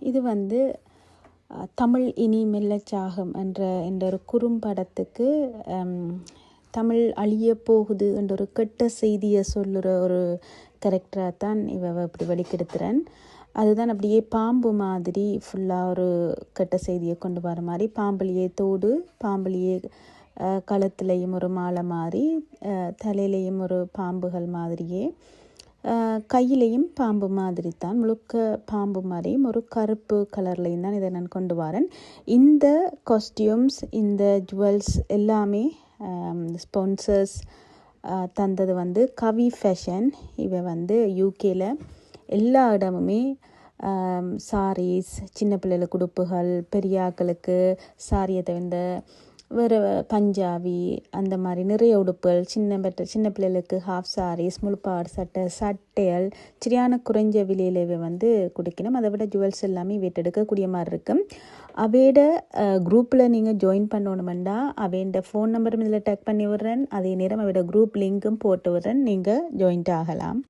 இது வந்து தமிழ் இனி மெல்லச்சாகும் என்ற ஒரு குறும்படத்துக்கு தமிழ் அழிய போகுது என்ற ஒரு கெட்ட செய்தியை சொல்லுற ஒரு கேரக்டராக தான் இப்படி வெளிக்கெடுத்துறேன். அதுதான் அப்படியே பாம்பு மாதிரி ஃபுல்லாக ஒரு கெட்ட செய்தியை கொண்டு வர மாதிரி, பாம்புலியே தோடு, பாம்புலியே கழுத்துலேயும் ஒரு மாலை மாதிரி, தலையிலையும் ஒரு பாம்புகள் மாதிரியே, கையிலையும் பாம்பு மாதிரி தான், முழுக்க பாம்பு மாதிரியும் ஒரு கருப்பு கலர்லையும் தான் இதை நான் கொண்டு வரேன். இந்த காஸ்டியூம்ஸ், இந்த ஜுவல்ஸ் எல்லாமே ஸ்பான்சர்ஸ் தந்தது வந்து கவி ஃபேஷன். இவை வந்து யூகேல எல்லா இடமுமே சாரீஸ், சின்ன பிள்ளைகளுக்கு உடுப்புகள், பெரியாக்களுக்கு சாரியை தவிர்ந்த வேறு பஞ்சாபி அந்த மாதிரி நிறைய உடுப்புகள், சின்ன பிள்ளைகளுக்கு ஹாஃப் சாரீஸ், முழுப்பாடு சட்டைகள் சரியான குறைஞ்ச விலையிலவே வந்து கொடுக்கணும். அதை விட ஜுவல்ஸ் எல்லாமே எடுக்கக்கூடிய மாதிரி இருக்கும். அவையோட குரூப்பில் நீங்கள் ஜாயின் பண்ணணுமெண்டா அவையோட ஃபோன் நம்பரும் இதில் டேக் பண்ணி விடுறேன். அதே நேரம் அவையோட குரூப் லிங்க்கும் போட்டு விடுறேன், நீங்கள் ஜாயின்ட் ஆகலாம்.